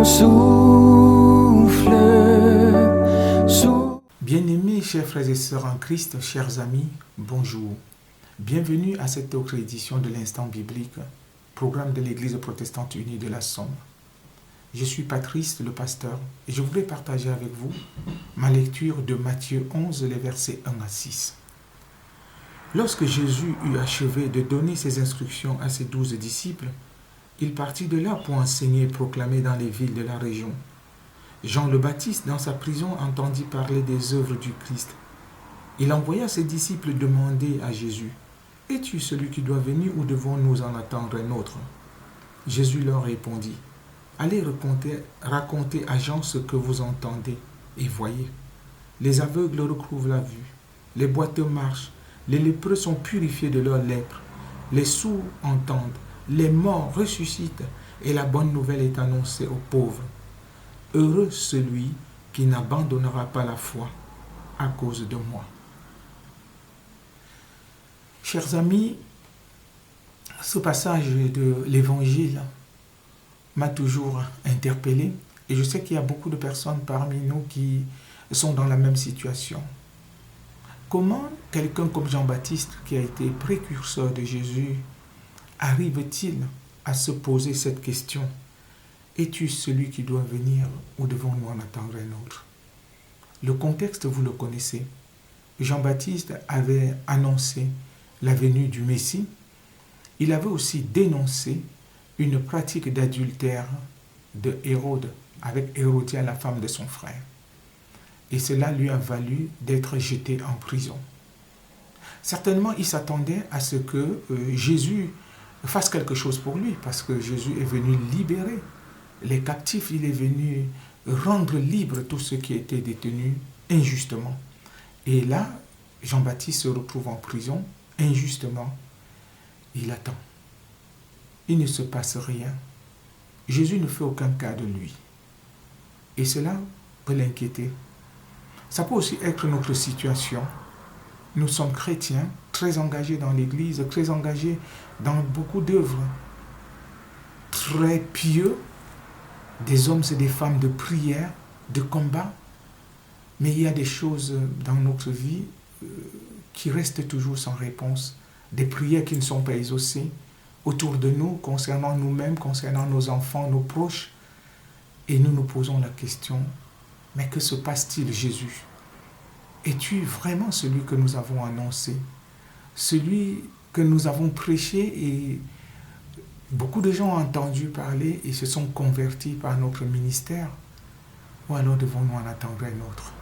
mon souffle. Bien-aimés, chers frères et sœurs en Christ, chers amis, bonjour. Bienvenue à cette autre édition de l'Instant biblique, programme de l'Église protestante unie de la Somme. Je suis Patrice, le pasteur, et je voulais partager avec vous ma lecture de Matthieu 11, les versets 1 à 6. Lorsque Jésus eut achevé de donner ses instructions à ses 12 disciples, il partit de là pour enseigner et proclamer dans les villes de la région. Jean le Baptiste, dans sa prison, entendit parler des œuvres du Christ. Il envoya ses disciples demander à Jésus, « Es-tu celui qui doit venir ou devons-nous en attendre un autre ?» Jésus leur répondit, « Allez raconter à Jean ce que vous entendez et voyez. Les aveugles recouvrent la vue, les boiteux marchent, les lépreux sont purifiés de leur lèpre, les sourds entendent, les morts ressuscitent et la bonne nouvelle est annoncée aux pauvres. Heureux celui qui n'abandonnera pas la foi à cause de moi. » Chers amis, ce passage de l'Évangile m'a toujours interpellé et je sais qu'il y a beaucoup de personnes parmi nous qui sont dans la même situation. Comment quelqu'un comme Jean-Baptiste, qui a été précurseur de Jésus, arrive-t-il à se poser cette question ? Es-tu celui qui doit venir ou devons-nous en attendre un autre ? Le contexte, vous le connaissez. Jean-Baptiste avait annoncé la venue du Messie. Il avait aussi dénoncé une pratique d'adultère de Hérode avec Hérodiade, la femme de son frère. Et cela lui a valu d'être jeté en prison. Certainement, il s'attendait à ce que Jésus fasse quelque chose pour lui, parce que Jésus est venu libérer les captifs, il est venu rendre libre tous ceux qui étaient détenus injustement. Et là, Jean-Baptiste se retrouve en prison, injustement. Il attend. Il ne se passe rien. Jésus ne fait aucun cas de lui. Et cela peut l'inquiéter. Ça peut aussi être notre situation. Nous sommes chrétiens, très engagés dans l'Église, très engagés dans beaucoup d'œuvres, très pieux, des hommes et des femmes de prière, de combat. Mais il y a des choses dans notre vie qui restent toujours sans réponse, des prières qui ne sont pas exaucées autour de nous, concernant nous-mêmes, concernant nos enfants, nos proches. Et nous nous posons la question, mais que se passe-t-il, Jésus ? Es-tu vraiment celui que nous avons annoncé, celui que nous avons prêché et beaucoup de gens ont entendu parler et se sont convertis par notre ministère, ou alors devons-nous en attendre un autre?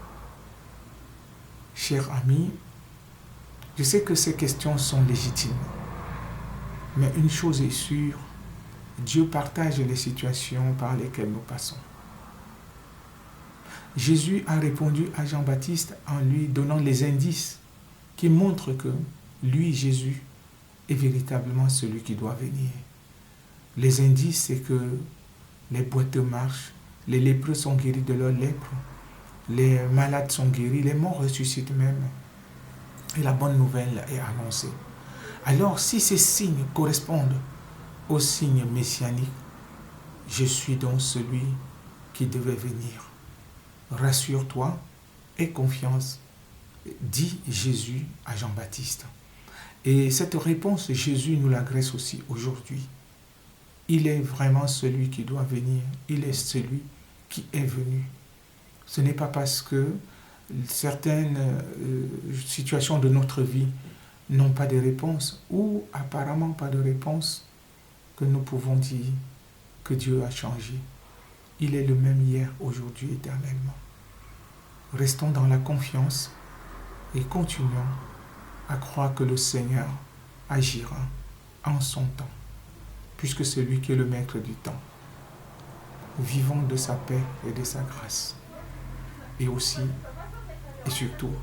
Chers amis, je sais que ces questions sont légitimes, mais une chose est sûre, Dieu partage les situations par lesquelles nous passons. Jésus a répondu à Jean-Baptiste en lui donnant les indices qui montrent que lui, Jésus, est véritablement celui qui doit venir. Les indices, c'est que les boiteux marchent, les lépreux sont guéris de leur lèpre, les malades sont guéris, les morts ressuscitent même, et la bonne nouvelle est annoncée. Alors, si ces signes correspondent aux signes messianiques, je suis donc celui qui devait venir. Rassure-toi, aie confiance, dit Jésus à Jean-Baptiste. Et cette réponse, Jésus nous l'adresse aussi aujourd'hui. Il est vraiment celui qui doit venir. Il est celui qui est venu. Ce n'est pas parce que certaines situations de notre vie n'ont pas de réponse ou apparemment pas de réponse que nous pouvons dire que Dieu a changé. Il est le même hier, aujourd'hui, éternellement. Restons dans la confiance et continuons à croire que le Seigneur agira en son temps, puisque c'est lui qui est le maître du temps. Vivons de sa paix et de sa grâce, et aussi et surtout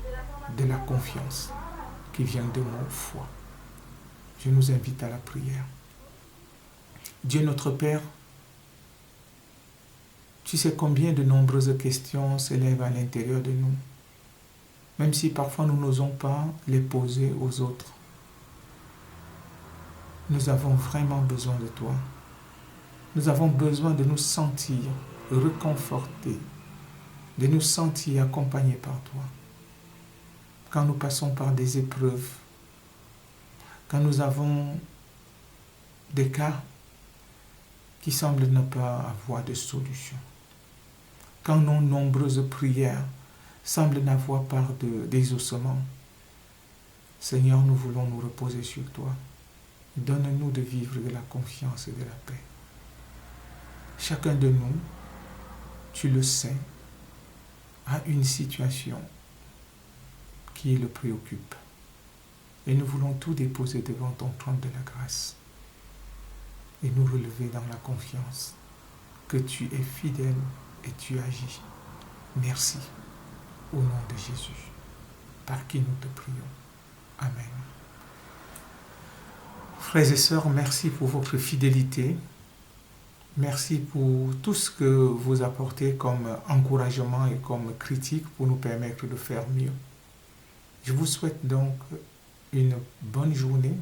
de la confiance qui vient de nos foi. Je nous invite à la prière. Dieu notre Père, tu sais combien de nombreuses questions s'élèvent à l'intérieur de nous, même si parfois nous n'osons pas les poser aux autres. Nous avons vraiment besoin de toi. Nous avons besoin de nous sentir réconforter, de nous sentir accompagnés par toi. Quand nous passons par des épreuves, quand nous avons des cas qui semblent ne pas avoir de solution, quand nos nombreuses prières semblent n'avoir pas d'exaucement, Seigneur, nous voulons nous reposer sur toi. Donne-nous de vivre de la confiance et de la paix. Chacun de nous, tu le sais, a une situation qui le préoccupe. Et nous voulons tout déposer devant ton trône de la grâce et nous relever dans la confiance que tu es fidèle et tu agis. Merci au nom de Jésus, par qui nous te prions. Amen. Frères et sœurs, merci pour votre fidélité. Merci pour tout ce que vous apportez comme encouragement et comme critique pour nous permettre de faire mieux. Je vous souhaite donc une bonne journée,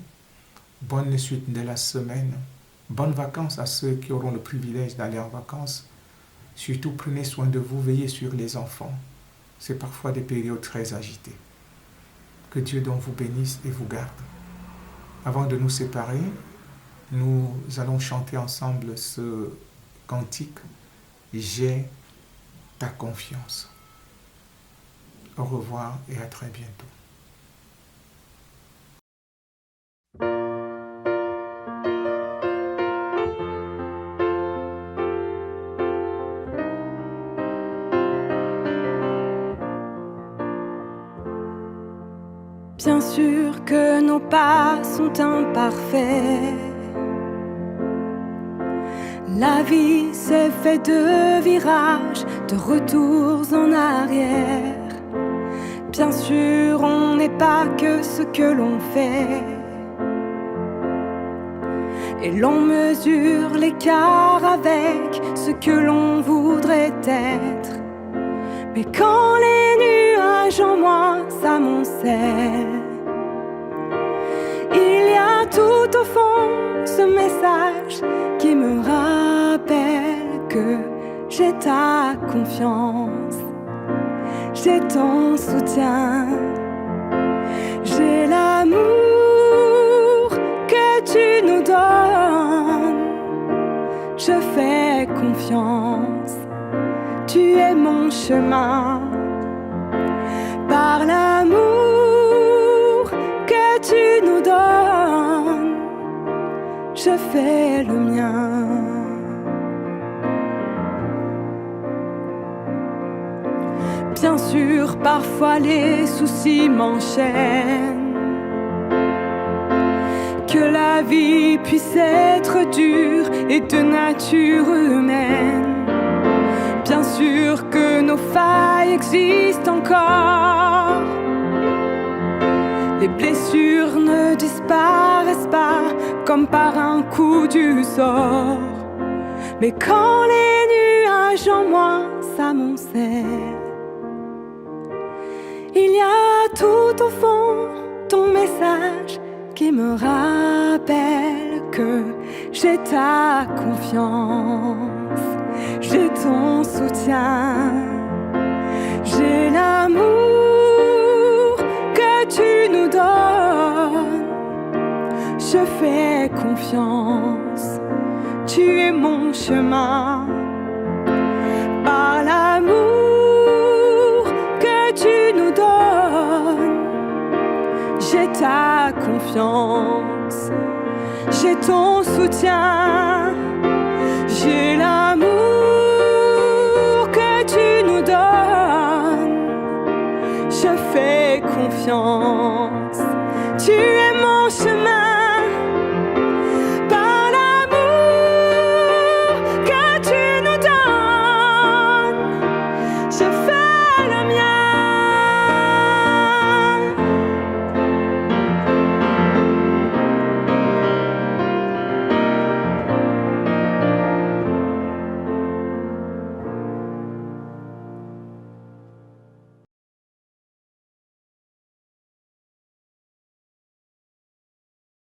bonne suite de la semaine, bonnes vacances à ceux qui auront le privilège d'aller en vacances. Surtout, prenez soin de vous, veillez sur les enfants. C'est parfois des périodes très agitées. Que Dieu donc vous bénisse et vous garde. Avant de nous séparer, nous allons chanter ensemble ce cantique « J'ai ta confiance ». Au revoir et à très bientôt. Bien sûr que nos pas sont imparfaits. La vie c'est fait de virages, de retours en arrière. Bien sûr, on n'est pas que ce que l'on fait. Et l'on mesure l'écart avec ce que l'on voudrait être. Mais quand les nuages en moi s'amoncellent, il y a tout au fond ce message qui me rappelle que j'ai ta confiance, j'ai ton soutien, j'ai l'amour que tu nous donnes. Je fais confiance, tu es mon chemin. Par l'amour que tu nous donnes, je fais le mien. Bien sûr, parfois les soucis m'enchaînent. Que la vie puisse être dure et de nature humaine. Bien sûr que nos failles existent encore. Les blessures ne disparaissent pas comme par un coup du sort. Mais quand les nuages en moi s'amoncellent, il y a tout au fond ton message qui me rappelle que j'ai ta confiance. J'ai ton soutien, j'ai l'amour que tu nous donnes. Je fais confiance, tu es mon chemin. Par l'amour que tu nous donnes, j'ai ta confiance, j'ai ton soutien.